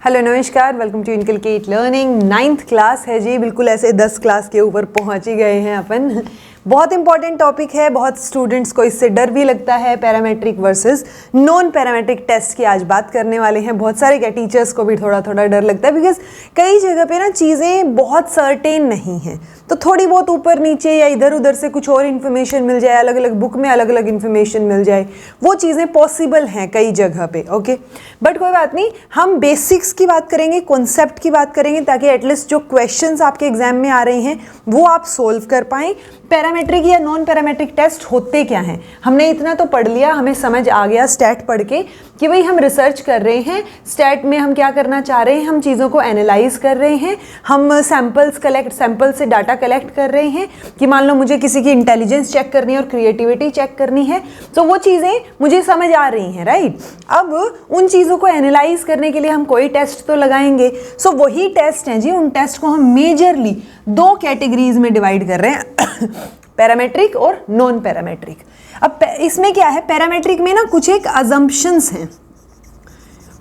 Hello नमस्कार, welcome to inculcate learning. 9th class है जी, बिल्कुल ऐसे 10 क्लास के ऊपर पहुंच ही गए हैं अपन। बहुत इंपॉर्टेंट टॉपिक है, बहुत स्टूडेंट्स को इससे डर भी लगता है। Parametric versus non parametric test की आज बात करने वाले हैं। बहुत सारे क्या टीचर्स को भी थोड़ा थोड़ा डर लगता है, बिकॉज कई जगह पे ना चीज़ें बहुत सर्टेन नहीं हैं, तो थोड़ी बहुत ऊपर नीचे या इधर उधर से कुछ और इन्फॉर्मेशन मिल जाए, अलग अलग बुक में अलग अलग इन्फॉर्मेशन मिल जाए, वो चीज़ें पॉसिबल हैं कई जगह पे। ओके, बट कोई बात नहीं, हम बेसिक्स की बात करेंगे, कॉन्सेप्ट की बात करेंगे, ताकि एटलीस्ट जो क्वेश्चंस आपके एग्जाम में आ रहे हैं वो आप सोल्व कर पाएँ। पैरामेट्रिक या नॉन पैरामेट्रिक टेस्ट होते क्या हैं, हमने इतना तो पढ़ लिया, हमें समझ आ गया स्टैट पढ़ के कि भाई हम रिसर्च कर रहे हैं, स्टैट में हम क्या करना चाह रहे हैं, हम चीज़ों को एनालाइज कर रहे हैं, हम सैंपल से डाटा कलेक्ट कर रहे हैं कि मान लो मुझे किसी की इंटेलिजेंस चेक करनी है और क्रिएटिविटी चेक करनी है, तो वो चीज़ें मुझे समझ आ रही हैं, राइट। अब उन चीज़ों को एनालाइज करने के लिए हम कोई टेस्ट तो लगाएंगे। सो वही टेस्ट हैं जी, उन टेस्ट को हम मेजरली 2 कैटेगरीज में डिवाइड कर रहे हैं, पैरामेट्रिक और नॉन पैरामेट्रिक। अब इसमें क्या है, पैरामेट्रिक में ना कुछ एक अजम्पशंस हैं,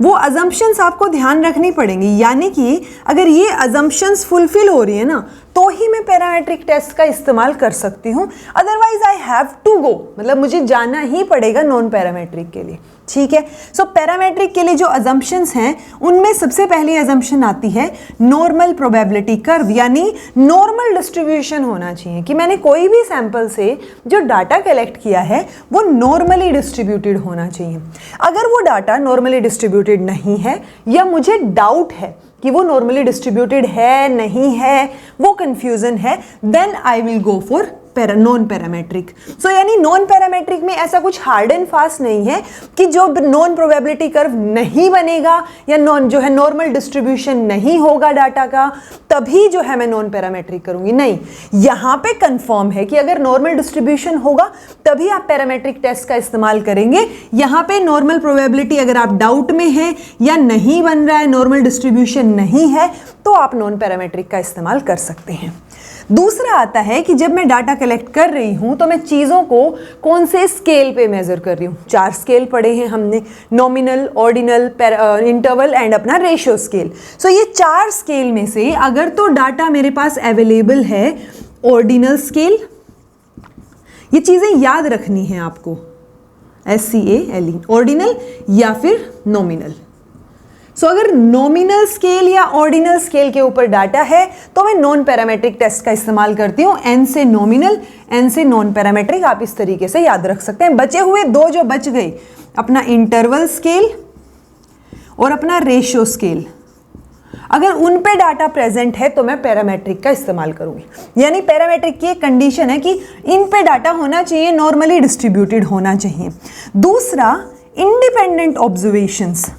वो अजम्पशंस आपको ध्यान रखनी पड़ेंगी, यानी कि अगर ये अजम्पशंस फुलफिल हो रही है ना, तो ही मैं पैरामेट्रिक टेस्ट का इस्तेमाल कर सकती हूँ। Otherwise I have to go, मतलब मुझे जाना ही पड़ेगा नॉन पैरामेट्रिक के लिए, ठीक है। सो पैरामेट्रिक के लिए जो अजम्पशंस हैं, उनमें सबसे पहली अजम्पशन आती है नॉर्मल प्रोबेबिलिटी कर्व, यानी नॉर्मल डिस्ट्रीब्यूशन होना चाहिए कि मैंने कोई भी सैंपल से जो डाटा कलेक्ट किया है वो नॉर्मली डिस्ट्रीब्यूटेड होना चाहिए। अगर वो डाटा नॉर्मली डिस्ट्रीब्यूटेड नहीं है, या मुझे डाउट है कि वो नॉर्मली डिस्ट्रीब्यूटेड है नहीं है, वो कंफ्यूजन है, then I will go for non parametric. So यानी नॉन पैरामेट्रिक में ऐसा कुछ हार्ड एंड फास्ट नहीं है कि जो नॉन प्रोबेबिलिटी कर्व नहीं बनेगा या जो है नॉर्मल डिस्ट्रीब्यूशन नहीं होगा डाटा का, तभी जो है मैं नॉन पैरामेट्रिक करूंगी। नहीं, यहां पे कंफर्म है कि अगर नॉर्मल डिस्ट्रीब्यूशन होगा तभी आप पैरामेट्रिक टेस्ट का इस्तेमाल करेंगे। यहां पे नॉर्मल प्रोबेबिलिटी अगर आप डाउट में है या नहीं बन रहा है, नॉर्मल डिस्ट्रीब्यूशन नहीं है, तो आप नॉन पैरामेट्रिक का इस्तेमाल कर सकते हैं। दूसरा आता है कि जब मैं डाटा कलेक्ट कर रही हूं तो मैं चीज़ों को कौन से स्केल पे मेजर कर रही हूं। 4 स्केल पढ़े हैं हमने, नॉमिनल, ऑर्डिनल, इंटरवल एंड अपना रेशियो स्केल। सो ये 4 स्केल में से अगर तो डाटा मेरे पास अवेलेबल है ऑर्डिनल स्केल, ये चीज़ें याद रखनी है आपको, SCALE, ऑर्डिनल या फिर नॉमिनल। सो अगर नॉमिनल स्केल या ऑर्डिनल स्केल के ऊपर डाटा है तो मैं नॉन पैरामेट्रिक टेस्ट का इस्तेमाल करती हूँ। N से नॉमिनल, N से नॉन पैरामेट्रिक, आप इस तरीके से याद रख सकते हैं। बचे हुए 2 जो बच गए, अपना इंटरवल स्केल और अपना रेशियो स्केल, अगर उन पे डाटा प्रेजेंट है तो मैं पैरामेट्रिक का इस्तेमाल करूंगी। यानी पैरामेट्रिक की एक कंडीशन है कि इन पे डाटा होना चाहिए, नॉर्मली डिस्ट्रीब्यूटेड होना चाहिए। दूसरा, इंडिपेंडेंट ऑब्जर्वेशंस।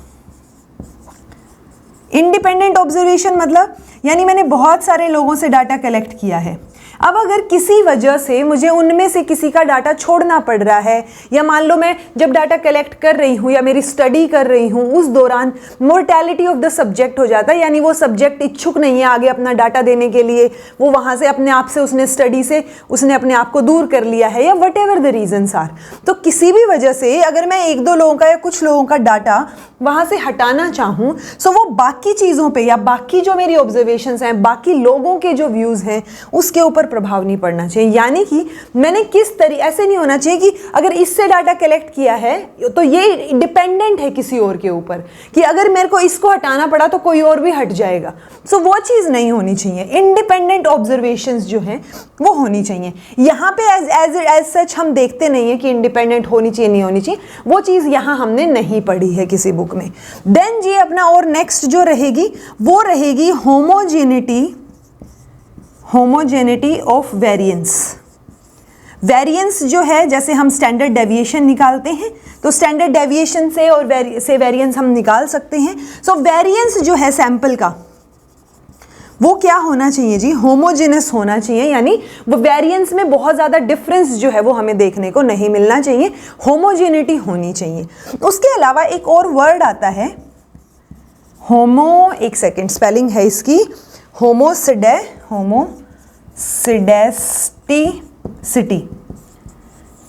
इंडिपेंडेंट ऑब्जर्वेशन मतलब यानी मैंने बहुत सारे लोगों से डाटा कलेक्ट किया है, अब अगर किसी वजह से मुझे उनमें से किसी का डाटा छोड़ना पड़ रहा है, या मान लो मैं जब डाटा कलेक्ट कर रही हूँ या मेरी स्टडी कर रही हूँ उस दौरान मोर्टेलिटी ऑफ द सब्जेक्ट हो जाता है, यानी वो सब्जेक्ट इच्छुक नहीं है आगे अपना डाटा देने के लिए, वो वहाँ से अपने आप से उसने स्टडी से उसने अपने आप को दूर कर लिया है, या whatever the reasons are, तो किसी भी वजह से अगर मैं 1-2 लोगों का या कुछ लोगों का डाटा वहाँ से हटाना चाहूँ, सो वो बाकी चीज़ों पे या बाकी जो मेरी ऑब्जर्वेशंस हैं, बाकी लोगों के जो व्यूज़ हैं उसके ऊपर प्रभाव नहीं पड़ना चाहिए। यानी कि मैंने किस तरीके, ऐसे नहीं होना चाहिए कि अगर इससे डाटा कलेक्ट किया है तो ये डिपेंडेंट है किसी और के ऊपर, कि अगर मेरे को इसको हटाना पड़ा तो कोई और भी हट जाएगा। सो वो चीज़ नहीं होनी चाहिए। इंडिपेंडेंट ऑब्जर्वेशंस जो हैं वो होनी चाहिए। यहाँ पे एज सच हम देखते नहीं है कि इंडिपेंडेंट होनी चाहिए नहीं होनी चाहिए, वो चीज़ यहाँ हमने नहीं पढ़ी है किसी बुक में। देन जी अपना और नेक्स्ट जो रहेगी वो रहेगी होमोजेनिटी ऑफ वेरिएंस। वेरिएंस जो है, जैसे हम स्टैंडर्ड डेविएशन निकालते हैं तो स्टैंडर्ड डेविएशन से और वेरिएंस हम निकाल सकते हैं। सो वेरिएंस जो है सैंपल का वो क्या होना चाहिए जी, होमोजेनस होना चाहिए, यानी वो वेरिएंस में बहुत ज़्यादा डिफरेंस जो है वो हमें देखने को नहीं मिलना चाहिए, होमोजेनिटी होनी चाहिए। उसके अलावा एक और वर्ड आता है एक सेकेंड स्पेलिंग है इसकी, होमोसिडेसिटी।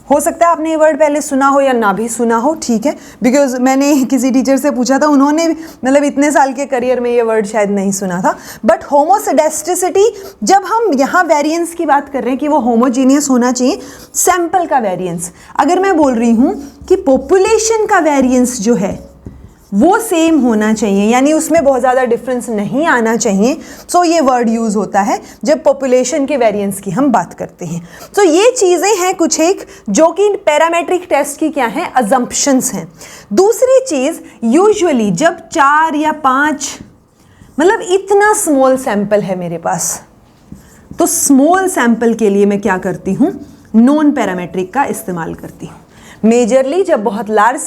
हो सकता है आपने ये वर्ड पहले सुना हो या ना भी सुना हो, ठीक है, बिकॉज मैंने किसी टीचर से पूछा था, उन्होंने मतलब इतने साल के करियर में ये वर्ड शायद नहीं सुना था। बट होमोसेडेस्टिसिटी, जब हम यहाँ वेरिएंस की बात कर रहे हैं कि वो होमोजीनियस होना चाहिए, सैंपल का वेरिएंस, अगर मैं बोल रही हूँ कि पॉपुलेशन का वेरिएंस जो है वो सेम होना चाहिए, यानी उसमें बहुत ज़्यादा डिफरेंस नहीं आना चाहिए, सो ये वर्ड यूज़ होता है जब पॉपुलेशन के वेरिएंस की हम बात करते हैं। तो ये चीज़ें हैं कुछ एक जो कि पैरामेट्रिक टेस्ट की क्या हैं, अजम्पशंस हैं। दूसरी चीज़, यूजुअली जब 4 या 5 मतलब इतना स्मॉल सैंपल है मेरे पास, तो स्मॉल सैंपल के लिए मैं क्या करती हूँ, नॉन पैरामेट्रिक का इस्तेमाल करती हूँ। मेजरली जब बहुत लार्ज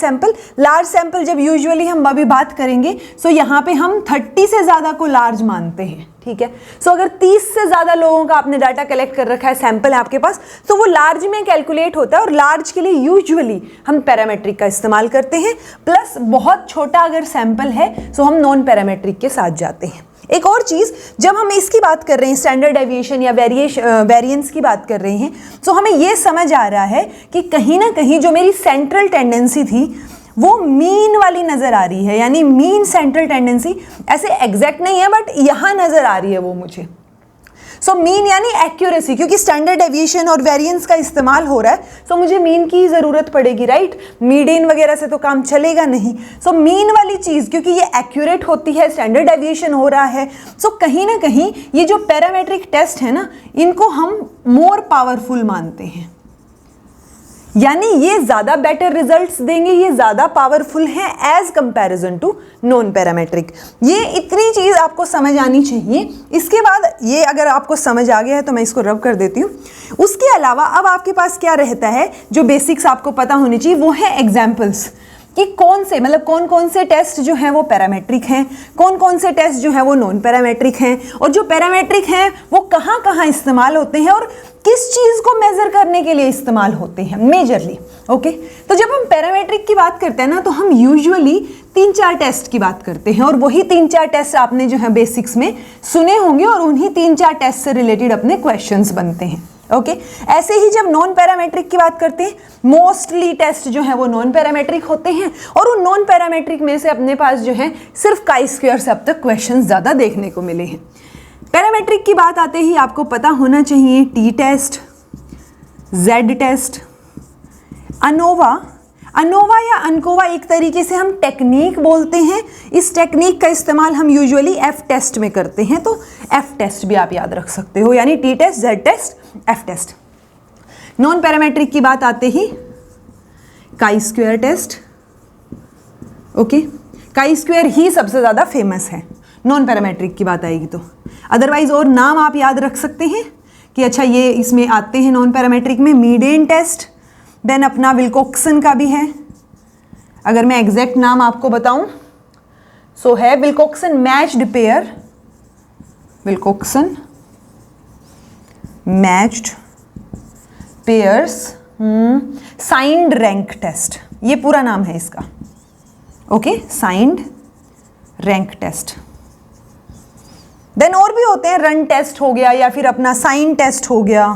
सैंपल जब यूजुअली हम अभी बात करेंगे, सो यहाँ पे हम 30 से ज़्यादा को लार्ज मानते हैं, ठीक है। सो अगर 30 से ज़्यादा लोगों का आपने डाटा कलेक्ट कर रखा है, सैंपल है आपके पास, तो वो लार्ज में कैलकुलेट होता है, और लार्ज के लिए यूजुअली हम पैरामेट्रिक का इस्तेमाल करते हैं। प्लस बहुत छोटा अगर सैंपल है सो हम नॉन पैरामेट्रिक के साथ जाते हैं। एक और चीज़, जब हम इसकी बात कर रहे हैं, स्टैंडर्ड डेविएशन या वेरिएंस की बात कर रहे हैं, तो हमें ये समझ आ रहा है कि कहीं ना कहीं जो मेरी सेंट्रल टेंडेंसी थी वो मीन वाली नज़र आ रही है, यानी मीन सेंट्रल टेंडेंसी, ऐसे एग्जैक्ट नहीं है बट यहाँ नज़र आ रही है वो मुझे। सो मीन यानी एक्यूरेसी, क्योंकि स्टैंडर्ड डेविएशन और वेरिएंस का इस्तेमाल हो रहा है, सो मुझे मीन की ज़रूरत पड़ेगी, राइट। मीडियन वगैरह से तो काम चलेगा नहीं। सो मीन वाली चीज़ क्योंकि ये एक्यूरेट होती है, स्टैंडर्ड डेविएशन हो रहा है, सो कहीं ना कहीं ये जो पैरामेट्रिक टेस्ट है ना, इनको हम मोर पावरफुल मानते हैं, यानी ये ज़्यादा बेटर रिजल्ट्स देंगे, ये ज़्यादा पावरफुल हैं as comparison to non parametric. ये इतनी चीज़ आपको समझ आनी चाहिए। इसके बाद ये अगर आपको समझ आ गया है तो मैं इसको रब कर देती हूँ। उसके अलावा अब आपके पास क्या रहता है, जो बेसिक्स आपको पता होनी चाहिए, वो है एग्जाम्पल्स, कि कौन से मतलब कौन कौन से टेस्ट जो हैं वो पैरामेट्रिक हैं, कौन कौन से टेस्ट जो हैं वो नॉन पैरामेट्रिक हैं, और जो पैरामेट्रिक हैं वो कहाँ कहाँ इस्तेमाल होते हैं और किस चीज़ को मेज़र करने के लिए इस्तेमाल होते हैं मेजरली। ओके, तो जब हम पैरामेट्रिक की बात करते हैं ना, तो हम यूजुअली 3-4 टेस्ट की बात करते हैं, और वही 3-4 टेस्ट आपने जो है बेसिक्स में सुने होंगे, और उन्हीं 3-4 टेस्ट से रिलेटेड अपने क्वेश्चंस बनते हैं। ओके, ऐसे ही जब नॉन पैरामेट्रिक की बात करते हैं, मोस्टली टेस्ट जो है वो नॉन पैरामेट्रिक होते हैं, और उन नॉन पैरामेट्रिक में से अपने पास जो है सिर्फ chi-square से अब तक क्वेश्चंस ज़्यादा देखने को मिले हैं। पैरामेट्रिक की बात आते ही आपको पता होना चाहिए T test, Z test, ANOVA या अनकोवा एक तरीके से हम टेक्निक बोलते हैं। इस टेक्निक का इस्तेमाल हम यूजुअली एफ टेस्ट में करते हैं, तो एफ टेस्ट भी आप याद रख सकते हो, यानी T test, Z test, F test. Non parametric की बात आते ही chi-square टेस्ट। ओके, chi-square ही सबसे ज़्यादा फेमस है नॉन पैरामेट्रिक की बात आएगी तो, अदरवाइज और नाम आप याद रख सकते हैं कि अच्छा ये इसमें आते हैं नॉन पैरामेट्रिक में। मीडियन टेस्ट, देन अपना विल्कोक्सन का भी है, अगर मैं एग्जैक्ट नाम आपको बताऊं सो है Wilcoxon matched pair, Wilcoxon matched pairs signed rank test, ये पूरा नाम है इसका। Okay, signed rank test. Then और भी होते हैं, रन टेस्ट हो गया, या फिर अपना साइन टेस्ट हो गया,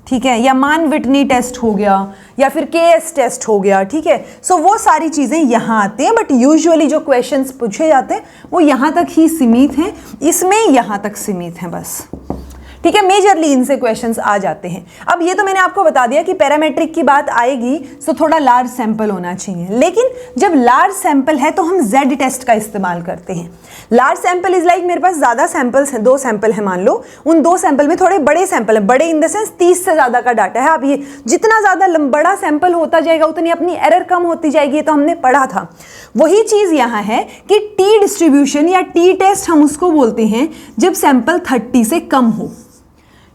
ठीक है, या मान विटनी टेस्ट हो गया, या फिर केएस टेस्ट हो गया, ठीक है। सो वो सारी चीज़ें यहाँ आते हैं, बट यूजुअली जो क्वेश्चंस पूछे जाते हैं वो यहाँ तक ही सीमित हैं, इसमें यहाँ तक सीमित हैं बस, ठीक है। मेजरली इनसे क्वेश्चंस आ जाते हैं। अब ये तो मैंने आपको बता दिया कि पैरामेट्रिक की बात आएगी तो थोड़ा लार्ज सैंपल होना चाहिए, लेकिन जब लार्ज सैंपल है तो हम जेड टेस्ट का इस्तेमाल करते हैं। लार्ज सैंपल इज लाइक मेरे पास ज़्यादा सैंपल्स हैं, 2 सैंपल हैं मान लो, उन 2 सैंपल में थोड़े बड़े सैंपल हैं, बड़े इन द सेंस 30 से ज़्यादा का डाटा है। अब ये जितना ज़्यादा बड़ा सैंपल होता जाएगा उतनी अपनी एरर कम होती जाएगी, ये तो हमने पढ़ा था। वही चीज़ यहाँ है कि टी डिस्ट्रीब्यूशन या टी टेस्ट हम उसको बोलते हैं जब सैंपल 30 से कम हो,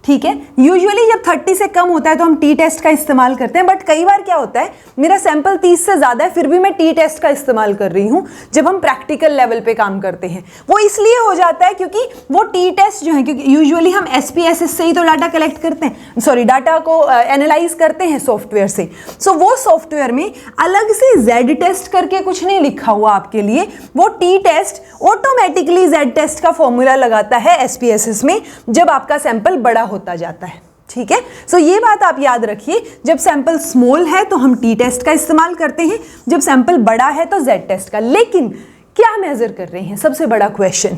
ठीक है। यूजुअली जब 30 से कम होता है तो हम टी टेस्ट का इस्तेमाल करते हैं, बट कई बार क्या होता है मेरा सैंपल 30 से ज़्यादा है फिर भी मैं टी टेस्ट का इस्तेमाल कर रही हूँ जब हम प्रैक्टिकल लेवल पे काम करते हैं। वो इसलिए हो जाता है क्योंकि वो टी टेस्ट जो है, क्योंकि यूजुअली हम SPSS से ही तो डाटा कलेक्ट करते हैं, सॉरी डाटा को एनालाइज करते हैं सॉफ्टवेयर से। सो वो सॉफ्टवेयर में अलग से जेड टेस्ट करके कुछ नहीं लिखा हुआ आपके लिए, वो T test automatically Z test का फॉर्मूला लगाता है SPSS में जब आपका सैंपल बड़ा होता जाता है। ठीक है। सो ये बात आप याद रखिए, जब सैंपल स्मॉल है तो हम टी टेस्ट का इस्तेमाल करते हैं, जब सैंपल बड़ा है तो जेड टेस्ट का। लेकिन क्या मेजर कर रहे हैं, सबसे बड़ा क्वेश्चन।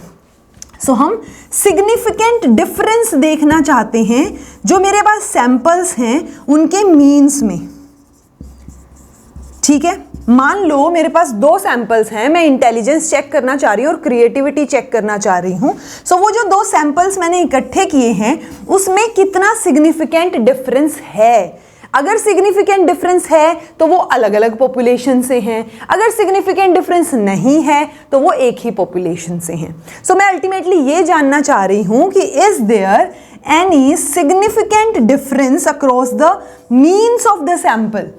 सो हम सिग्निफिकेंट डिफरेंस देखना चाहते हैं जो मेरे पास सैंपल्स हैं उनके मीन्स में। ठीक है, मान लो मेरे पास 2 सैंपल्स हैं, मैं इंटेलिजेंस चेक करना चाह रही हूँ और क्रिएटिविटी चेक करना चाह रही हूँ। सो वो जो 2 सैंपल्स मैंने इकट्ठे किए हैं उसमें कितना सिग्निफिकेंट डिफरेंस है। अगर सिग्निफिकेंट डिफरेंस है तो वो अलग अलग पॉपुलेशन से हैं, अगर सिग्निफिकेंट डिफरेंस नहीं है तो वो एक ही पॉपुलेशन से हैं। सो मैं अल्टीमेटली ये जानना चाह रही हूँ कि is there any significant difference across the means of the sample.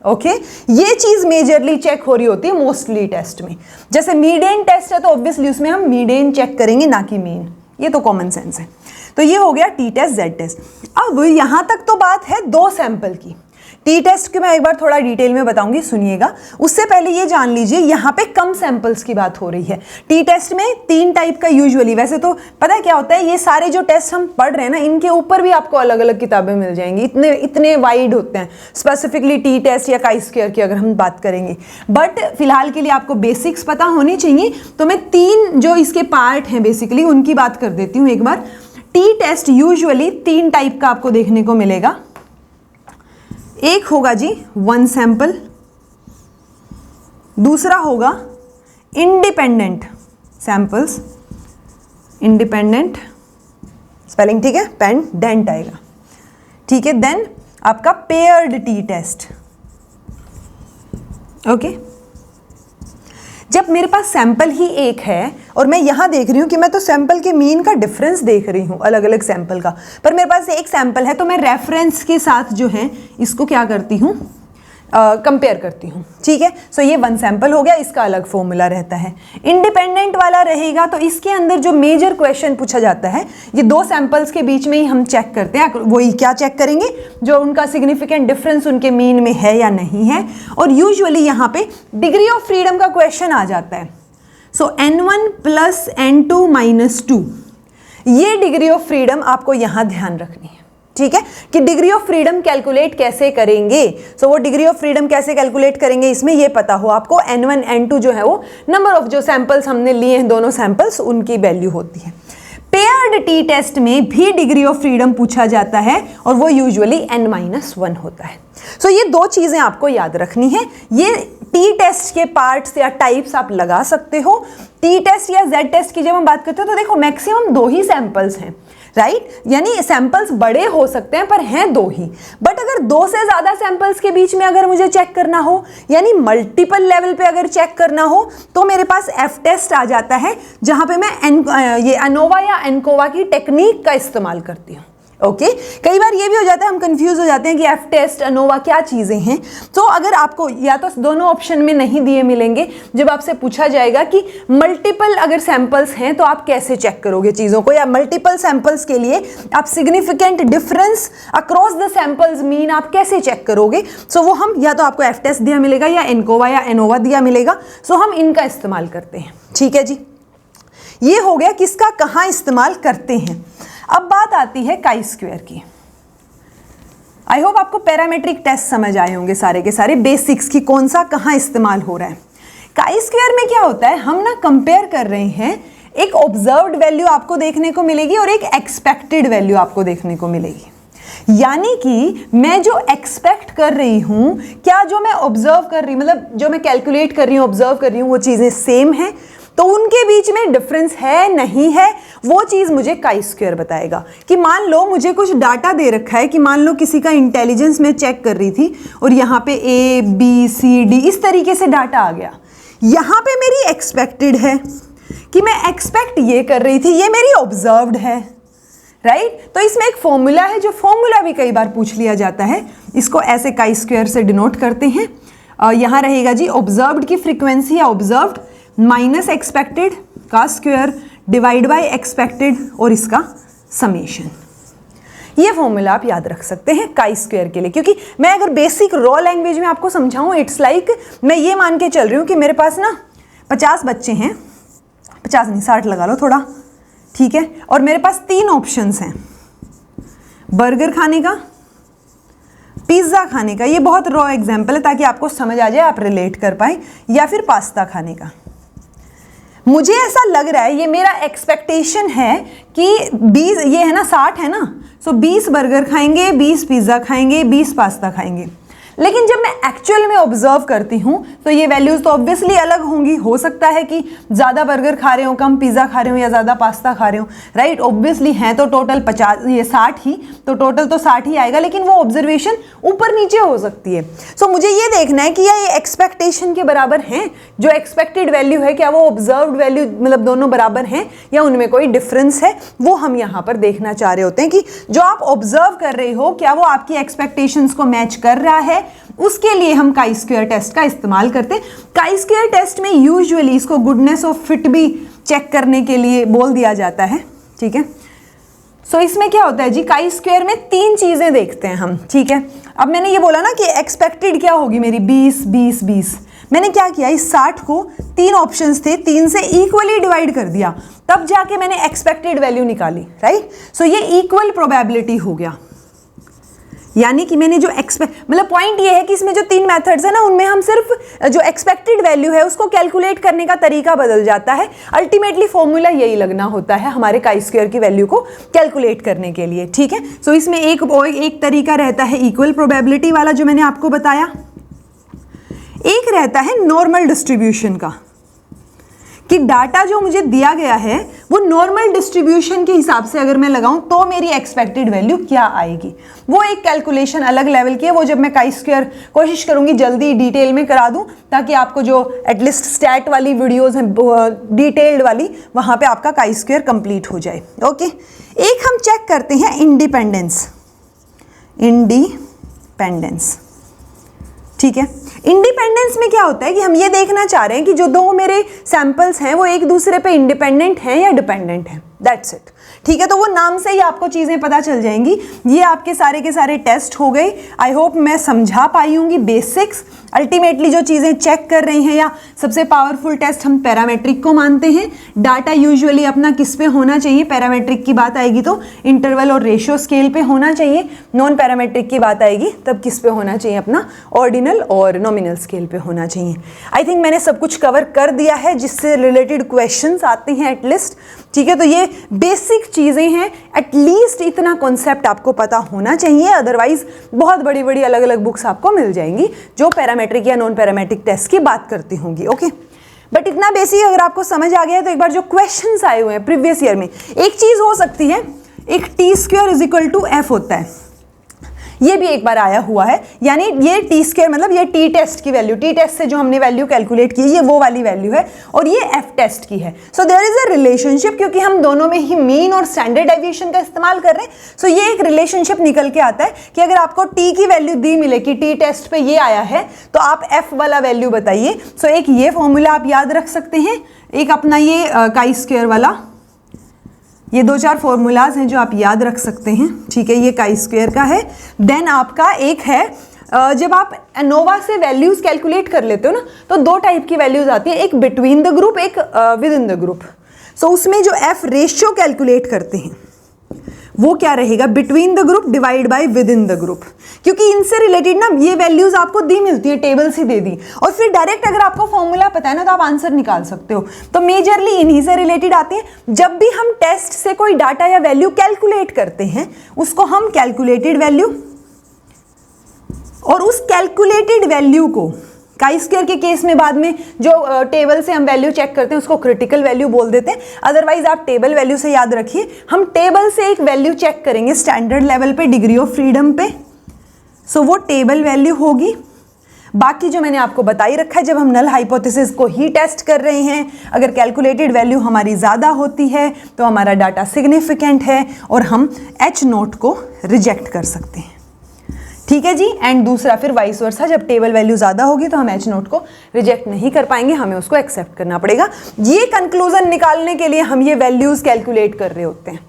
Okay, ये चीज मेजरली चेक हो रही होती है मोस्टली टेस्ट में। जैसे मीडियन टेस्ट है तो ऑब्वियसली उसमें हम मीडियन चेक करेंगे, ना कि मीन, ये तो कॉमन सेंस है। तो ये हो गया टी टेस्ट जेड टेस्ट। अब यहां तक तो बात है 2 सैंपल की। टी टेस्ट की मैं एक बार थोड़ा डिटेल में बताऊंगी, सुनिएगा। उससे पहले ये जान लीजिए यहाँ पे कम सैंपल्स की बात हो रही है। टी टेस्ट में 3 टाइप का यूजुअली, वैसे तो पता है क्या होता है, ये सारे जो टेस्ट हम पढ़ रहे हैं ना इनके ऊपर भी आपको अलग अलग किताबें मिल जाएंगी, इतने वाइड होते हैं। स्पेसिफिकली टी टेस्ट या काई स्क्वायर की अगर हम बात करेंगे, बट फिलहाल के लिए आपको बेसिक्स पता होनी चाहिए। तो मैं 3 जो इसके पार्ट हैं बेसिकली उनकी बात कर देती हूँ एक बार। टी टेस्ट यूजुअली 3 टाइप का आपको देखने को मिलेगा। एक होगा जी 1 सैंपल, दूसरा होगा इंडिपेंडेंट सैंपल्स, इंडिपेंडेंट स्पेलिंग ठीक है, पेंडेंट आएगा, ठीक है। देन आपका पेयर्ड टी टेस्ट। ओके, जब मेरे पास सैंपल ही एक है और मैं यहां देख रही हूं कि मैं तो सैंपल के मीन का डिफरेंस देख रही हूं अलग अलग सैंपल का, पर मेरे पास एक सैंपल है तो मैं रेफरेंस के साथ जो है इसको क्या करती हूं, कंपेयर करती हूँ, ठीक है। सो ये 1 सैंपल हो गया, इसका अलग फॉर्मूला रहता है। इंडिपेंडेंट वाला रहेगा तो इसके अंदर जो मेजर क्वेश्चन पूछा जाता है, ये 2 सैंपल्स के बीच में ही हम चेक करते हैं। वही क्या चेक करेंगे, जो उनका सिग्निफिकेंट डिफरेंस उनके मीन में है या नहीं है। और यूजुअली यहाँ पे डिग्री ऑफ फ्रीडम का क्वेश्चन आ जाता है। सो N1 + N2 - 2, ये डिग्री ऑफ फ्रीडम आपको यहाँ ध्यान रखनी है, ठीक है, कि डिग्री ऑफ फ्रीडम कैलकुलेट कैसे करेंगे। सो वो डिग्री ऑफ फ्रीडम कैसे कैलकुलेट करेंगे इसमें ये पता हो आपको। N1 N2 जो है वो नंबर ऑफ जो सैंपल्स हमने लिए हैं दोनों सैंपल्स उनकी वैल्यू होती है। पेयर्ड टी टेस्ट में भी डिग्री ऑफ फ्रीडम पूछा जाता है और वो यूजुअली N-1 होता है। सो ये 2 चीजें आपको याद रखनी है। ये टी टेस्ट के पार्ट्स या टाइप्स आप लगा सकते हो। टी टेस्ट या जेड टेस्ट की जब हम बात करते हो तो देखो मैक्सिमम 2 ही सैंपल्स हैं, राइट, यानी सैंपल्स बड़े हो सकते हैं पर हैं 2 ही। बट अगर 2 से ज्यादा सैंपल्स के बीच में अगर मुझे चेक करना हो, यानी मल्टीपल लेवल पे अगर चेक करना हो, तो मेरे पास एफ टेस्ट आ जाता है, जहां पे मैं ये अनोवा या एनकोवा की टेक्निक का इस्तेमाल करती हूँ। ओके, कई बार ये भी हो जाता है, हम कंफ्यूज हो जाते हैं कि एफ टेस्ट अनोवा क्या चीजें हैं। तो अगर आपको या तो दोनों ऑप्शन में नहीं दिए मिलेंगे, जब आपसे पूछा जाएगा कि मल्टीपल अगर सैंपल्स हैं तो आप कैसे चेक करोगे चीजों को, या मल्टीपल सैंपल्स के लिए आप significant difference across the samples mean आप कैसे चेक करोगे। सो वो हम या तो आपको एफ टेस्ट दिया मिलेगा या एनकोवा या एनोवा दिया मिलेगा। सो हम इनका इस्तेमाल करते हैं, ठीक है जी। ये हो गया किसका कहाँ इस्तेमाल करते हैं। अब बात आती है काई स्क्वायर की। आई होप आपको पैरामेट्रिक टेस्ट समझ आए होंगे सारे के सारे, बेसिक्स की कौन सा कहाँ इस्तेमाल हो रहा है। काई स्क्वायर में क्या होता है, हम ना कंपेयर कर रहे हैं, एक ऑब्जर्व्ड वैल्यू आपको देखने को मिलेगी और एक एक्सपेक्टेड वैल्यू आपको देखने को मिलेगी। यानी कि मैं जो एक्सपेक्ट कर रही हूं, क्या जो मैं ऑब्जर्व कर रही हूं, मतलब जो मैं कैलकुलेट कर रही हूं, ऑब्जर्व कर रही हूं, वो चीजें सेम है, तो उनके बीच में डिफरेंस है नहीं है, वो चीज मुझे काई स्क्वायर बताएगा। कि मान लो मुझे कुछ डाटा दे रखा है, कि मान लो किसी का इंटेलिजेंस में चेक कर रही थी और यहाँ पे A B C D इस तरीके से डाटा आ गया। यहाँ पे मेरी एक्सपेक्टेड है कि मैं एक्सपेक्ट ये कर रही थी, ये मेरी ऑब्जर्व्ड है, राइट। तो इसमें एक फॉर्मूला है, जो फॉर्मूला भी कई बार पूछ लिया जाता है, इसको ऐसे काई स्क्वायर से डिनोट करते हैं। यहाँ रहेगा जी ऑब्जर्व्ड की फ्रीक्वेंसी या ऑब्जर्व्ड माइनस एक्सपेक्टेड का स्क्वायर डिवाइड बाय एक्सपेक्टेड और इसका समेशन। ये फॉर्मूला आप याद रख सकते हैं काई स्क्वायर के लिए, क्योंकि मैं अगर बेसिक रॉ लैंग्वेज में आपको समझाऊं, इट्स लाइक मैं ये मान के चल रही हूँ कि मेरे पास ना 50 बच्चे हैं, 50 नहीं 60 लगा लो थोड़ा, ठीक है, और मेरे पास 3 ऑप्शंस हैं। बर्गर खाने का, पिज्ज़ा खाने का, ये बहुत रॉ एग्जाम्पल है ताकि आपको समझ आ जाए, आप रिलेट कर पाए, या फिर पास्ता खाने का। मुझे ऐसा लग रहा है, ये मेरा एक्सपेक्टेशन है कि 20, ये है ना 60 है ना, सो 20 बर्गर खाएंगे, 20 पिज्ज़ा खाएंगे, 20 पास्ता खाएंगे। लेकिन जब मैं एक्चुअल में ऑब्जर्व करती हूँ तो ये वैल्यूज़ तो ऑब्वियसली अलग होंगी। हो सकता है कि ज़्यादा बर्गर खा रहे हो, कम पिज़्ज़ा खा रहे हो, या ज़्यादा पास्ता खा रहे हो, राइट। ऑब्वियसली हैं तो टोटल 50, ये 60 ही, तो टोटल तो 60 ही आएगा, लेकिन वो ऑब्जर्वेशन ऊपर नीचे हो सकती है। सो मुझे ये देखना है कि या ये एक्सपेक्टेशन के बराबर हैं, जो एक्सपेक्टेड वैल्यू है क्या वो ऑब्जर्व्ड वैल्यू, मतलब दोनों बराबर हैं या उनमें कोई डिफरेंस है, वो हम यहाँ पर देखना चाह रहे होते हैं कि जो आप ऑब्जर्व कर रहे हो क्या वो आपकी एक्सपेक्टेशंस को मैच कर रहा है। उसके लिए हम काई स्क्वायर टेस्ट का इस्तेमाल करते हैं। काई स्क्वायर टेस्ट में यूजुअली इसको गुडनेस ऑफ फिट भी चेक करने के लिए बोल दिया जाता है, ठीक है। सो इसमें क्या होता है जी, काई स्क्वायर में 3 चीजें देखते हैं हम, ठीक है। अब मैंने ये बोला ना कि एक्सपेक्टेड क्या होगी मेरी, 20 20 20। मैंने क्या किया, इस 60 को 3 ऑप्शंस थे, 3 से इक्वली डिवाइड कर दिया, तब जाके मैंने एक्सपेक्टेड वैल्यू निकाली, राइट। सो ये इक्वल प्रोबेबिलिटी हो गया, यानी कि मैंने जो मतलब पॉइंट ये है कि इसमें जो 3 मेथड्स है ना, उनमें हम सिर्फ जो एक्सपेक्टेड वैल्यू है उसको कैलकुलेट करने का तरीका बदल जाता है। अल्टीमेटली फॉर्मूला यही लगना होता है हमारे काई स्क्वायर की वैल्यू को कैलकुलेट करने के लिए, ठीक है। सो इसमें एक तरीका रहता है इक्वल प्रोबेबिलिटी वाला जो मैंने आपको बताया, एक रहता है नॉर्मल डिस्ट्रीब्यूशन का, कि डाटा जो मुझे दिया गया है वो नॉर्मल डिस्ट्रीब्यूशन के हिसाब से अगर मैं लगाऊं तो मेरी एक्सपेक्टेड वैल्यू क्या आएगी। वो एक कैलकुलेशन अलग लेवल की है, वो जब मैं काई स्क्वायर कोशिश करूंगी जल्दी डिटेल में करा दूं, ताकि आपको जो एटलीस्ट स्टैट वाली वीडियोस हैं डिटेल्ड वाली, वहां पे आपका काई स्क्वायर कंप्लीट हो जाए। ओके, एक हम चेक करते हैं इंडिपेंडेंस, ठीक है। इंडिपेंडेंस में क्या होता है कि हम ये देखना चाह रहे हैं कि जो 2 मेरे सैंपल्स हैं वो एक दूसरे पे इंडिपेंडेंट हैं या डिपेंडेंट हैं, दैट्स इट, ठीक है। तो वो नाम से ही आपको चीज़ें पता चल जाएंगी। ये आपके सारे के सारे टेस्ट हो गए। आई होप मैं समझा पाई हूँगी बेसिक्स। अल्टीमेटली जो चीज़ें चेक कर रही हैं, या सबसे पावरफुल टेस्ट हम पैरामेट्रिक को मानते हैं। डाटा यूजुअली अपना किस पे होना चाहिए, पैरामेट्रिक की बात आएगी तो इंटरवल और रेशियो स्केल पे होना चाहिए। नॉन पैरामेट्रिक की बात आएगी तब किस पे होना चाहिए, अपना ऑर्डिनल और नॉमिनल स्केल पे होना चाहिए। आई थिंक मैंने सब कुछ कवर कर दिया है जिससे रिलेटेड क्वेश्चंस आते हैं एटलीस्ट, ठीक है। तो ये बेसिक चीज़ें हैं, एटलीस्ट इतना कॉन्सेप्ट आपको पता होना चाहिए, अदरवाइज बहुत बड़ी बड़ी अलग अलग बुक्स आपको मिल जाएंगी जो पैरामेट्रिक या नॉन पैरामेट्रिक टेस्ट की बात करती होंगी। ओके, बट इतना बेसिक अगर आपको समझ आ गया है तो एक बार जो क्वेश्चंस आए हुए हैं प्रीवियस ईयर में, एक चीज़ हो सकती है, एक T square is equal to F होता है, ये भी एक बार आया हुआ है। यानी ये टी स्क्वायर मतलब ये टी टेस्ट की वैल्यू, टी टेस्ट से जो हमने वैल्यू कैलकुलेट की है ये वो वाली वैल्यू है, और ये एफ टेस्ट की है। So there is a relationship, क्योंकि हम दोनों में ही मीन और स्टैंडर्ड डेविएशन का इस्तेमाल कर रहे हैं। सो ये एक रिलेशनशिप निकल के आता है कि अगर आपको टी की वैल्यू दी मिले कि टी टेस्ट पे ये आया है, तो आप एफ वाला वैल्यू बताइए। सो एक ये फॉर्मूला आप याद रख सकते हैं, एक अपना ये काई स्क्वायर वाला, ये 2-4 फॉर्मूलाज हैं जो आप याद रख सकते हैं, ठीक है। ये काई स्क्वायर का है। देन आपका एक है, जब आप एनोवा से वैल्यूज कैलकुलेट कर लेते हो ना, तो 2 टाइप की वैल्यूज आती है, एक बिटवीन द ग्रुप, एक विद इन द ग्रुप। सो उसमें जो एफ रेशियो कैलकुलेट करते हैं वो क्या रहेगा, between the group divide by within the group, क्योंकि इनसे रिलेटेड ना ये वैल्यूज आपको दी मिलती है, टेबल से दे दी, और फिर डायरेक्ट अगर आपको फॉर्मूला पता है ना तो आप आंसर निकाल सकते हो। तो मेजरली इन्हीं से रिलेटेड आती है। जब भी हम टेस्ट से कोई डाटा या वैल्यू कैलकुलेट करते हैं उसको हम कैलकुलेटेड वैल्यू, और उस कैलकुलेटेड वैल्यू को काई स्क्वायर के केस में बाद में जो टेबल से हम वैल्यू चेक करते हैं उसको क्रिटिकल वैल्यू बोल देते हैं। अदरवाइज आप टेबल वैल्यू से याद रखिए, हम टेबल से एक वैल्यू चेक करेंगे स्टैंडर्ड लेवल पे, डिग्री ऑफ फ्रीडम पे। सो वो टेबल वैल्यू होगी। बाकी जो मैंने आपको बताई रखा है, जब हम नल हाइपोथेसिस को ही टेस्ट कर रहे हैं, अगर कैलकुलेटेड वैल्यू हमारी ज़्यादा होती है तो हमारा डाटा सिग्निफिकेंट है और हम एच नोट को रिजेक्ट कर सकते हैं, ठीक है जी। एंड दूसरा फिर वाइस वर्सा, जब टेबल वैल्यू ज़्यादा होगी तो हम एच नोट को रिजेक्ट नहीं कर पाएंगे, हमें उसको एक्सेप्ट करना पड़ेगा। ये कंक्लूजन निकालने के लिए हम ये वैल्यूज़ कैलकुलेट कर रहे होते हैं।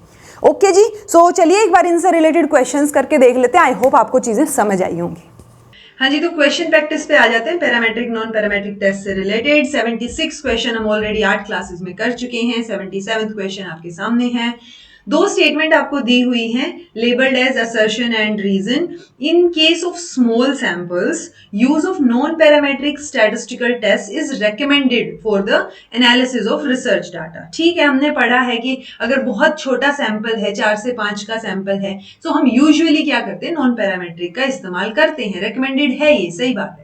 ओके जी, सो चलिए एक बार इनसे रिलेटेड क्वेश्चंस करके देख लेते हैं। आई होप आपको चीज़ें समझ आई होंगी। हाँ जी, तो क्वेश्चन प्रैक्टिस पे आ जाते हैं। पैरामेट्रिक नॉन पैरामेट्रिक टेस्ट से रिलेटेड 76 क्वेश्चन हम ऑलरेडी 8 क्लासेस में कर चुके हैं। 77th क्वेश्चन आपके सामने है। दो स्टेटमेंट आपको दी हुई हैं labelled as assertion and reason. In case of small samples use of non parametric statistical test is recommended for the analysis of research data. ठीक है, हमने पढ़ा है कि अगर बहुत छोटा सैंपल है, 4 से 5 का सैंपल है, तो हम यूजुअली क्या करते हैं, नॉन पैरामेट्रिक का इस्तेमाल करते हैं. रेकमेंडेड है, ये सही बात है.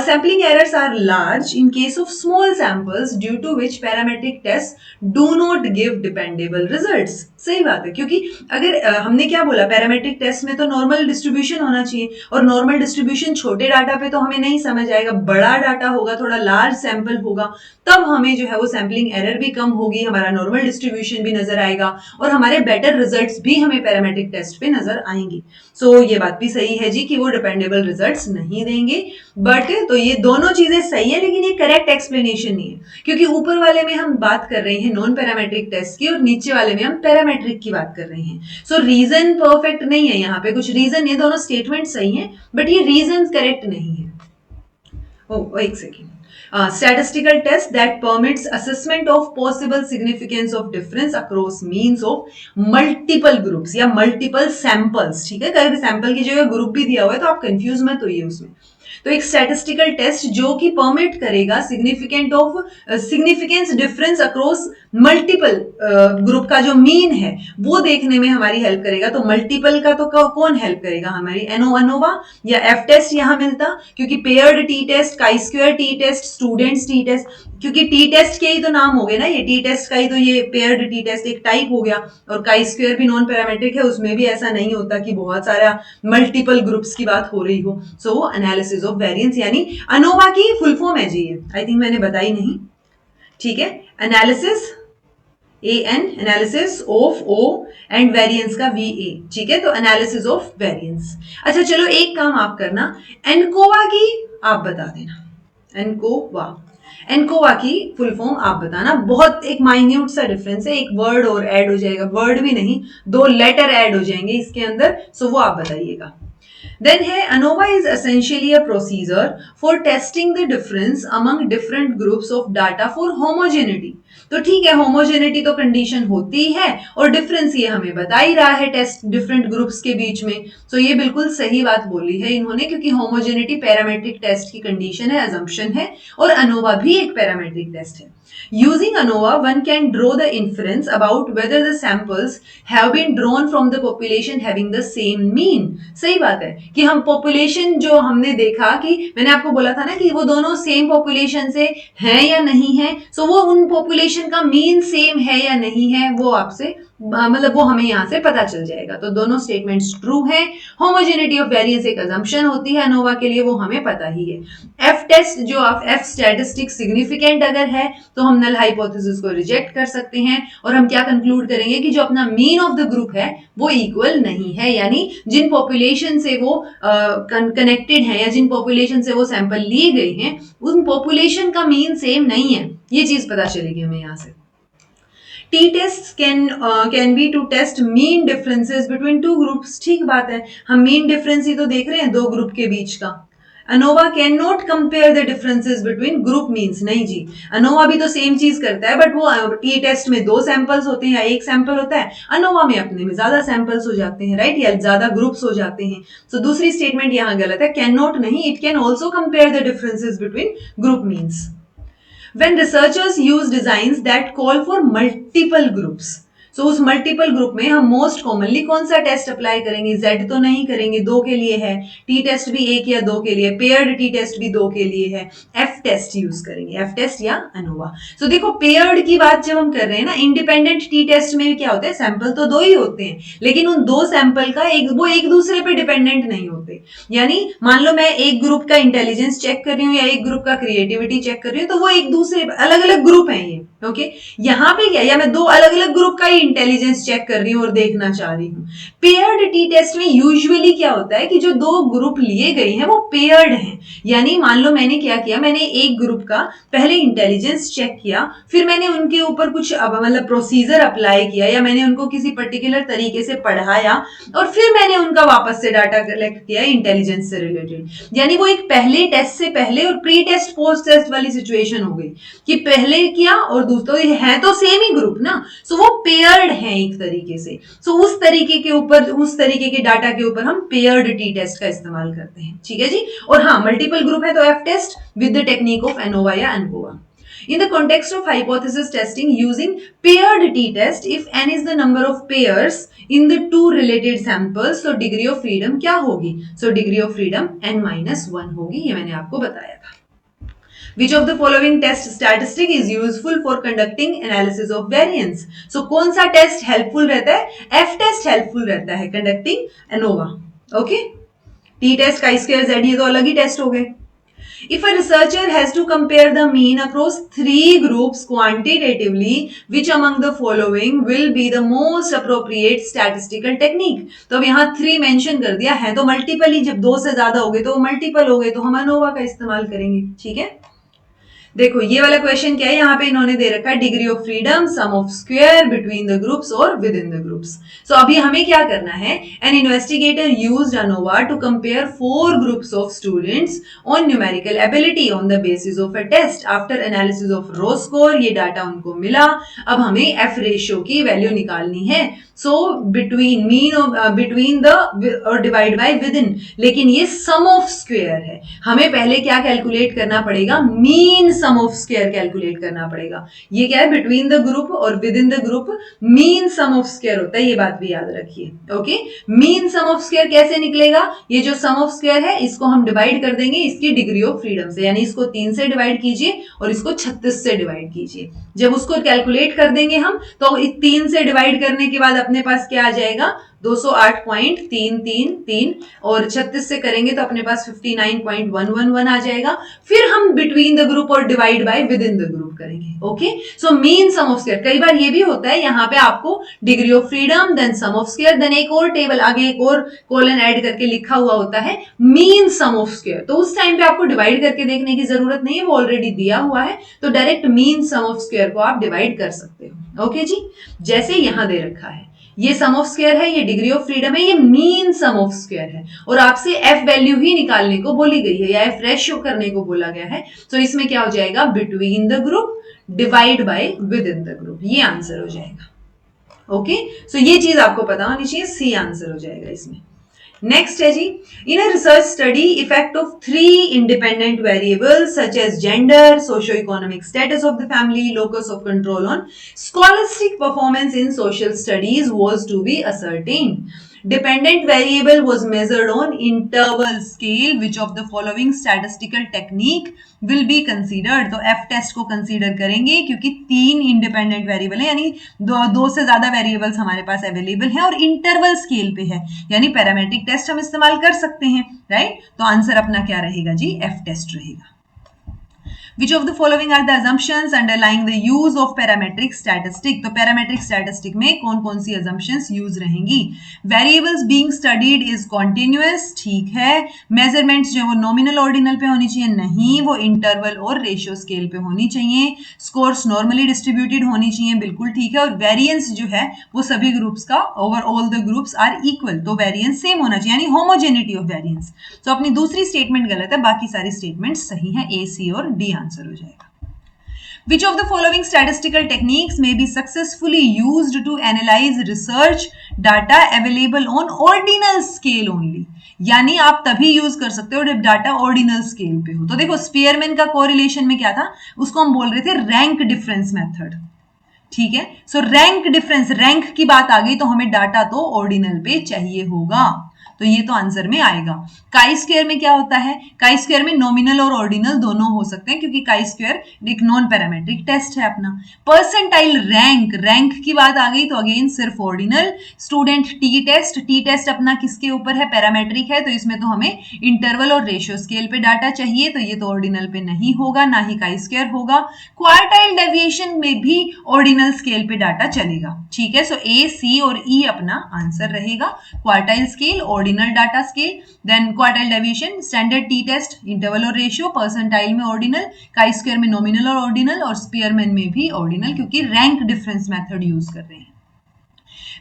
Sampling errors are large in case of small samples due to which parametric tests do not give dependable results. सही बात है, क्योंकि अगर हमने क्या बोला, पैरामेट्रिक टेस्ट में तो नॉर्मल डिस्ट्रीब्यूशन होना चाहिए, और नॉर्मल डिस्ट्रीब्यूशन छोटे डाटा पे तो हमें नहीं समझ आएगा. बड़ा डाटा होगा, थोड़ा लार्ज सैंपल होगा, तब हमें जो है वो सैम्पलिंग एरर भी कम होगी, हमारा नॉर्मल डिस्ट्रीब्यूशन भी नजर आएगा, और हमारे बेटर रिजल्ट्स भी हमें पैरामेट्रिक टेस्ट पे नजर आएंगी. सो ये बात भी सही है जी कि वो डिपेंडेबल रिजल्ट्स नहीं देंगे. बट तो ये दोनों चीजें सही है, लेकिन ये करेक्ट एक्सप्लेनेशन नहीं है, क्योंकि ऊपर वाले में हम बात कर रहे हैं नॉन पैरामेट्रिक टेस्ट की, और नीचे वाले में हम पैरामेट्रिक की बात कर रहे हैं. सो रीजन परफेक्ट नहीं है, यहाँ पे कुछ रीजन, ये दोनों स्टेटमेंट सही है, बट ये रीजन करेक्ट नहीं है. एक second. Statistical test that permits assessment of possible significance of difference across means of multiple groups या multiple samples. ठीक है, कहीं सैंपल की जगह ग्रुप भी दिया हुआ है, तो आप कंफ्यूज मत होइए उसमें. तो एक स्टैटिस्टिकल टेस्ट जो कि परमिट करेगा significance difference across multiple group का जो मीन है वो देखने में हमारी हेल्प करेगा. तो मल्टीपल का तो कौन हेल्प करेगा, हमारी एनोवा या एफ टेस्ट यहाँ मिलता, क्योंकि paired t test, chi square t test, student's t test, क्योंकि टी टेस्ट के ही तो नाम हो गए ना, ये टी टेस्ट का ही तो ये पेयर्ड टी टेस्ट एक टाइप हो गया. और काई स्क्वायर भी नॉन पैरामेट्रिक है, उसमें भी ऐसा नहीं होता कि बहुत सारा मल्टीपल ग्रुप्स की बात हो रही हो. सो एनालिसिस ऑफ वेरिएंस, यानी अनोवा की फुल फॉर्म है जी, ये आई थिंक मैंने बताई नहीं. ठीक है, analysis analysis of o and variance का VA. ठीक है, तो एनालिसिस ऑफ वेरिएंस. अच्छा चलो एक काम आप करना, एनकोवा की आप बता देना. एनकोवा की फुल फॉर्म आप बताना. बहुत एक माइन्यूट सा डिफरेंस है, एक वर्ड और ऐड हो जाएगा, वर्ड भी नहीं, 2 लेटर ऐड हो जाएंगे इसके अंदर. सो वो आप बताइएगा. Then है ANOVA is essentially a procedure for testing the difference among different groups of data for homogeneity. तो ठीक है, होमोजेनिटी तो कंडीशन होती है, और डिफरेंस ये हमें बता ही रहा है टेस्ट डिफरेंट ग्रुप्स के बीच में. तो ये बिल्कुल सही बात बोली है इन्होंने, क्योंकि होमोजेनिटी पैरामेट्रिक टेस्ट की कंडीशन है, अजम्पशन है, और अनोवा भी एक पैरामेट्रिक टेस्ट है. Using ANOVA, one can draw the inference about whether the samples have been drawn from the population having the same mean. सही बात है कि हम पॉपुलेशन जो हमने देखा, कि मैंने आपको बोला था ना कि वो दोनों सेम पॉपुलेशन से हैं या नहीं है, सो वो उन पॉपुलेशन का मीन सेम है या नहीं है, वो आपसे मतलब वो हमें यहाँ से पता चल जाएगा. तो दोनों स्टेटमेंट्स ट्रू हैं. होमोजेनिटी ऑफ वेरिएंस एक अजम्पशन होती है अनोवा के लिए, वो हमें पता ही है. एफ टेस्ट जो आप एफ स्टैटिस्टिक सिग्निफिकेंट अगर है तो हम नल हाइपोथेसिस को रिजेक्ट कर सकते हैं, और हम क्या कंक्लूड करेंगे कि जो अपना मीन ऑफ द ग्रुप है वो इक्वल नहीं है, यानी जिन पॉपुलेशन से वो कनेक्टेड है या जिन पॉपुलेशन से वो सैंपल लिए गए हैं उन पॉपुलेशन का मीन सेम नहीं है. ये चीज पता चलेगी हमें यहाँ से. T-tests can be to test mean differences between two groups. ठीक बात है, हम mean difference ही तो देख रहे हैं दो ग्रुप के बीच का. ANOVA cannot compare the differences between group means. नहीं जी, ANOVA भी तो सेम चीज करता है, बट वो टी टेस्ट में 2 सैंपल्स होते हैं या 1 सैंपल होता है, ANOVA में अपने में ज्यादा सैंपल्स हो जाते हैं, राइट, या ज्यादा ग्रुप्स हो जाते हैं. तो दूसरी स्टेटमेंट यहाँ गलत है, कैन नॉट नहीं, it can also compare the differences between group means. When researchers use designs that call for multiple groups, तो उस मल्टीपल ग्रुप में हम मोस्ट कॉमनली कौन सा टेस्ट अप्लाई करेंगे, Z तो नहीं करेंगे, 2 के लिए है, टी टेस्ट भी 1 या 2 के लिए, पेयर्ड टी टेस्ट भी 2 के लिए है, एफ टेस्ट यूज करेंगे, एफ टेस्ट या अनोवा. तो देखो पेयर्ड की बात जब हम कर रहे हैं ना, इंडिपेंडेंट टी टेस्ट में क्या होता है, सैंपल तो 2 ही होते हैं, लेकिन उन 2 सैंपल का वो एक दूसरे पे डिपेंडेंट नहीं होते. यानी मान लो मैं एक ग्रुप का इंटेलिजेंस चेक कर रही हूँ या एक ग्रुप का क्रिएटिविटी चेक कर रही हूँ, तो वो एक दूसरे अलग अलग ग्रुप है ये. ओके, यहाँ पे क्या, या मैं 2 अलग अलग ग्रुप का ही इंटेलिजेंस चेक कर रही हूँ और देखना चाह रही हूँ. पेयर्ड टी टेस्ट में यूजुअली क्या होता है कि जो 2 ग्रुप लिए गए हैं वो पेयर्ड हैं. यानी मान लो मैंने क्या किया, मैंने एक ग्रुप का पहले इंटेलिजेंस चेक किया, फिर मैंने उनके ऊपर कुछ मतलब प्रोसीजर अप्लाई किया, या मैंने उनको किसी पर्टिकुलर तरीके से पढ़ाया, और फिर मैंने उनका वापस से डाटा कलेक्ट किया इंटेलिजेंस से रिलेटेड. यानी वो एक पहले टेस्ट से पहले और प्री टेस्ट पोस्ट टेस्ट वाली सिचुएशन हो गई कि पहले किया और दूसरा है तो सेम ही ग्रुप ना, सो वो पेयर्ड पेयर्ड हैं एक तरीके से, सो उस तरीके के ऊपर, उस तरीके के डाटा के ऊपर हम पेयर्ड टी टेस्ट का इस्तेमाल करते हैं, ठीक है जी। और हाँ, मल्टीपल ग्रुप है तो F test with the technique of ANOVA या ANCOVA. In the context of hypothesis testing using paired t-test, if n is the number of pairs in the two related samples, so degree of freedom क्या होगी? So degree of freedom n-1 होगी, ये मैंने आपको बताया था. Which of the following test statistic is useful for conducting analysis of variance? So कौन सा टेस्ट हेल्पफुल रहता है? F टेस्ट हेल्पफुल रहता है conducting ANOVA. Okay? T test chi square z ये तो अलग ही टेस्ट हो गए. If a researcher has to compare the mean across three groups quantitatively, which among the following will be the most appropriate statistical technique? तो अब यहाँ 3 mention कर दिया है, तो मल्टीपल ही, जब 2 से ज्यादा हो गए तो मल्टीपल हो गए, तो हम ANOVA का इस्तेमाल करेंगे, ठीक है। देखो ये वाला क्वेश्चन क्या है, यहाँ पे इन्होंने दे रखा है degree of freedom sum of square between the groups और विद इन द ग्रुप्स। सो अभी हमें क्या करना है, an investigator used ANOVA to compare 4 groups of students on numerical ability on the basis of a test after analysis of raw score. ये data उनको मिला, अब हमें एफ रेशियो की वैल्यू निकालनी है। So between mean between the और divide by with in, लेकिन ये सम ऑफ स्क्वायर है, हमें पहले क्या कैलकुलेट करना पड़ेगा, mean sum of square calculate करना पड़ेगा। ये क्या है, बिटवीन द ग्रुप और within the group mean sum of square होता है, ये बात भी याद रखिए। Okay, mean sum of square कैसे निकलेगा, ये जो सम ऑफ स्क्वायर है इसको हम डिवाइड कर देंगे इसकी डिग्री ऑफ फ्रीडम से, यानी इसको 3 से डिवाइड कीजिए और इसको 36 से डिवाइड कीजिए। जब उसको कैलकुलेट कर देंगे हम, तो 3 से डिवाइड करने के बाद अपने पास क्या आ जाएगा, 208.333 और 36 से करेंगे तो अपने पास 59.111 आ जाएगा। फिर हम बिटवीन द ग्रुप और divide by within the group करेंगे। Okay, so mean sum of square, कई बार ये भी होता है यहाँ पे आपको degree of freedom then sum of square then एक और टेबल आगे एक और कॉलन ऐड करके लिखा हुआ होता है मीन सम ऑफ स्क्वायर, तो उस टाइम पे आपको डिवाइड करके देखने की जरूरत नहीं है, वो ऑलरेडी दिया हुआ है, तो direct mean sum of square को आप डिवाइड कर सकते हो। ओके जी, जैसे यहां दे रखा है, ये सम ऑफ स्क्वायर है, ये डिग्री ऑफ फ्रीडम है, ये मीन सम ऑफ स्क्वायर है, और आपसे एफ वैल्यू ही निकालने को बोली गई है या एफ रेशियो करने को बोला गया है। तो इसमें क्या हो जाएगा, between the group divide by within the group, ये आंसर हो जाएगा। ओके, सो ये चीज आपको पता होनी चाहिए, सी आंसर हो जाएगा इसमें। नेक्स्ट है जी, in a research study effect of 3 independent variables such as gender, socio economic status of the family, locus of control on scholastic performance in social studies was to be ascertained. Dependent variable was measured on interval scale. Which of the following statistical technique will be considered? तो F test को consider करेंगे क्योंकि 3 independent variable है, यानी दो से ज्यादा variables हमारे पास अवेलेबल है और इंटरवल स्केल पे है, यानी पैरामेट्रिक टेस्ट हम इस्तेमाल कर सकते हैं, राइट। तो आंसर अपना क्या रहेगा जी, F टेस्ट रहेगा। Which of the following are the assumptions underlying the use of parametric statistic? तो parametric statistic में कौन कौन सी assumptions use रहेंगी? Variables being studied is continuous, ठीक है। Measurements जो वो nominal ordinal पे होनी चाहिए, नहीं, वो interval और ratio scale पे होनी चाहिए। Scores normally distributed होनी चाहिए, बिल्कुल ठीक है। और variance जो है वो सभी groups का over all the groups are equal, तो variance same होना चाहिए, यानी homogeneity of variance। तो अपनी दूसरी statement गलत है, बाकी सारी statements सही है, A, C और D आंसर हो जाएगा। Which of the following statistical techniques may be successfully used to analyze research data available on ordinal scale only? यानी आप तभी यूज कर सकते हो जब डाटा ऑर्डिनल स्केल पे हो। तो देखो स्पीयरमैन का कोरिलेशन में क्या था, उसको हम बोल रहे थे रैंक डिफरेंस मेथड, ठीक है। सो रैंक डिफरेंस, रैंक की बात आ गई तो हमें डाटा तो ऑर्डिनल पे चाहिए होगा, तो ये तो आंसर में आएगा। काई स्क्वायर में क्या होता है, काई स्क्वायर में नॉमिनल और ऑर्डिनल दोनों हो सकते हैं क्योंकि काई स्क्वायर एक नॉन पैरामेट्रिक टेस्ट है अपना। परसेंटाइल रैंक, रैंक की बात आ गई तो अगेन सिर्फ ordinal. Student t test, t test अपना किसके ऊपर है, पैरामेट्रिक है, तो इसमें तो हमें इंटरवल और रेशियो स्केल पे डाटा चाहिए, तो ये तो ऑर्डिनल पे नहीं होगा, ना ही काई स्क्वायर होगा। क्वार्टाइल डेविएशन में भी ऑर्डिनल स्केल पे डाटा चलेगा, ठीक है। सो ए, सी और ई अपना आंसर रहेगा। Quartile scale, ordinal data scale, then quartile deviation, standard t test, interval और रेशियो, परसेंटाइल में ऑर्डिनल, काई स्क्वायर में नॉमिनल और ऑर्डिनल, और स्पीयरमैन में भी ऑर्डिनल, क्योंकि रैंक डिफरेंस मेथड यूज कर रहे हैं।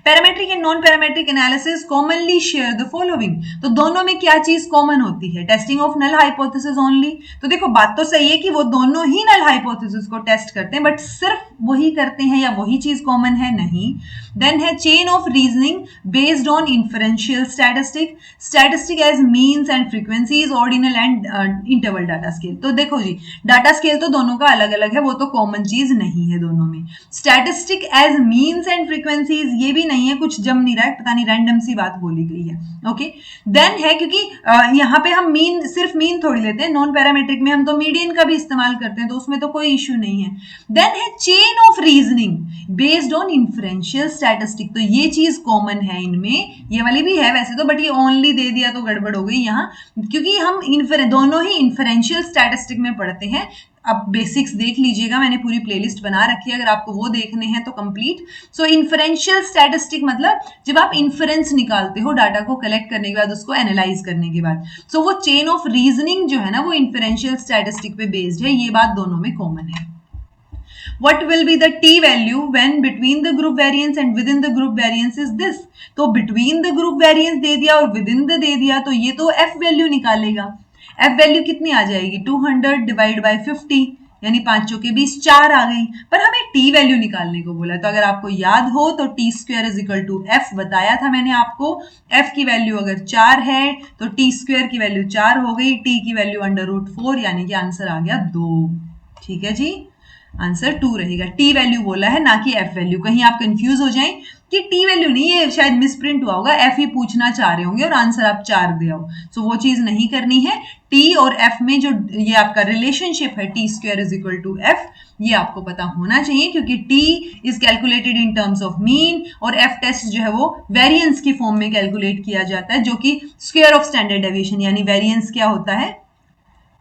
Parametric and non parametric analysis commonly share the following, तो दोनों में क्या चीज कॉमन होती है? Testing of null hypothesis only. तो देखो बात तो सही है कि वो दोनों ही नल हाइपोथेसिस को टेस्ट करते हैं, बट सिर्फ वही करते हैं या वही चीज कॉमन है? नहीं। देन है chain of reasoning based on inferential statistic, statistic as means and frequencies, ordinal and interval data scale. तो देखो जी, डाटा स्केल तो दोनों का अलग अलग है, वो तो कॉमन चीज नहीं है दोनों में। Statistic as means and frequencies ये भी नहीं है, कुछ जम नहीं रहा है, पता नहीं रैंडम सी बात बोली गई है। ओके, देन है क्योंकि यहाँ पे हम मीन, सिर्फ मीन थोड़ी लेते हैं, नॉन पैरामेट्रिक में हम तो मीडियन का भी इस्तेमाल करते हैं, तो उसमें तो कोई इश्यू नहीं है। देन है chain of reasoning based on inferential statistic, तो ये चीज कॉमन है इनमें, ये वाली भी है वैसे तो, बट ये ओनली दे दिया तो गड़बड़ हो गई यहाँ, क्योंकि हम दोनों ही इन्फरेंशियल स्टैटिस्टिक में पढ़ते हैं। अब बेसिक्स देख लीजिएगा, मैंने पूरी प्लेलिस्ट बना रखी है, अगर आपको वो देखने हैं तो कंप्लीट। सो इन्फरेंशियल स्टैटिस्टिक मतलब जब आप इन्फरेंस निकालते हो डाटा को कलेक्ट करने के बाद, उसको एनालाइज करने के बाद, सो वो चेन ऑफ रीजनिंग जो है ना, वो इन्फरेंशियल स्टैटिस्टिक पे बेस्ड है, ये बात दोनों में कॉमन है। What will be the t value when between the group variance and within the group variance is this? तो between the group variance दे दिया और within the दे दिया, तो ये तो f वैल्यू निकालेगा। f वैल्यू कितनी आ जाएगी? 200 डिवाइड बाई 50, यानी 5 चौके 20, 4 आ गई। पर हमें t वैल्यू निकालने को बोला, तो अगर आपको याद हो तो t square is equal to f बताया था मैंने आपको। f की वैल्यू अगर 4 है तो t स्क्वायर की वैल्यू 4 हो गई, t की वैल्यू √4, यानी कि आंसर आ गया 2। ठीक है जी, आंसर 2 रहेगा। टी वैल्यू बोला है, ना कि एफ वैल्यू। कहीं आप कंफ्यूज हो जाएं कि टी वैल्यू नहीं, ये शायद मिसप्रिंट हुआ होगा, एफ ही पूछना चाह रहे होंगे और आंसर आप 4 दे आओ। सो वो चीज नहीं करनी है। टी और एफ में जो ये आपका रिलेशनशिप है, t square is equal to F, ये आपको पता होना चाहिए, क्योंकि t is calculated in terms of mean और एफ टेस्ट जो है वो वेरिएंस की फॉर्म में कैलकुलेट किया जाता है, जो कि स्क्वायर ऑफ स्टैंडर्ड डेविएशन, यानी वेरिएंस क्या होता है?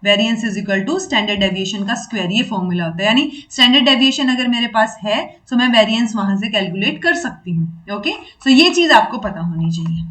Variance is equal to standard deviation का स्क्वायर, ये फॉर्मूला होता है। यानी स्टैंडर्ड डेविएशन अगर मेरे पास है तो मैं वेरिएंस वहां से कैलकुलेट कर सकती हूँ। ओके, सो ये चीज आपको पता होनी चाहिए।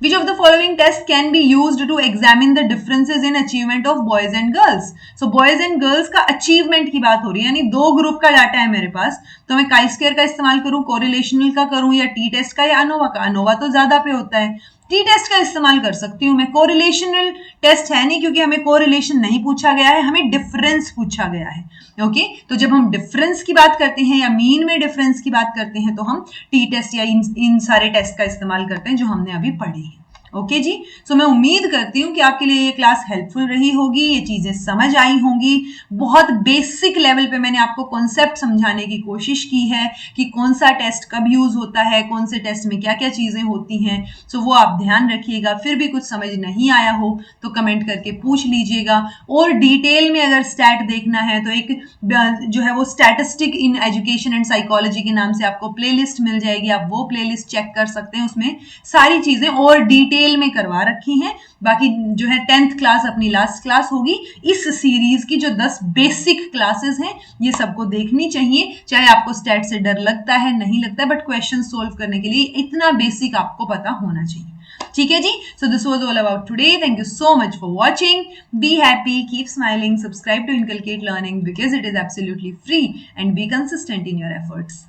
Which of the following tests can be used to examine the differences in achievement of boys and girls? So boys and girls का achievement की बात हो रही है, यानी दो ग्रुप का डाटा है मेरे पास, तो मैं काई स्क्वायर का इस्तेमाल करूं, कोरिलेशनल का करूं, या टी टेस्ट का, या अनोवा का? अनोवा तो ज्यादा पे होता है, टी टेस्ट का इस्तेमाल कर सकती हूँ मैं। कोरिलेशनल टेस्ट है नहीं, क्योंकि हमें कोरिलेशन नहीं पूछा गया है, हमें डिफरेंस पूछा गया है। ओके, तो जब हम डिफरेंस की बात करते हैं या मीन में डिफरेंस की बात करते हैं, तो हम टी टेस्ट या इन सारे टेस्ट का इस्तेमाल करते हैं जो हमने अभी पढ़े हैं। ओके जी, सो मैं उम्मीद करती हूँ कि आपके लिए ये क्लास हेल्पफुल रही होगी, ये चीजें समझ आई होंगी। बहुत बेसिक लेवल पे मैंने आपको कॉन्सेप्ट समझाने की कोशिश की है कि कौन सा टेस्ट कब यूज होता है, कौन से टेस्ट में क्या क्या चीजें होती हैं। सो वो आप ध्यान रखिएगा। फिर भी कुछ समझ नहीं आया हो तो कमेंट करके पूछ लीजिएगा। और डिटेल में अगर स्टैट देखना है तो एक जो है वो statistic in education and psychology के नाम से आपको प्लेलिस्ट मिल जाएगी, आप वो प्लेलिस्ट चेक कर सकते हैं। उसमें सारी चीजें और डिटेल में करवा रखी हैं। बाकी जो है 10th क्लास अपनी लास्ट क्लास होगी। इस सीरीज की जो 10 बेसिक क्लासेस हैं ये सबको देखनी चाहिए, चाहे आपको स्टैट से डर लगता है नहीं लगता है, बट क्वेश्चन सोल्व करने के लिए इतना बेसिक आपको पता होना चाहिए। ठीक है जी, so this was all about today. Thank you so much for watching. Be happy, keep smiling, subscribe to inculcate learning because it is absolutely free, and be consistent in your efforts.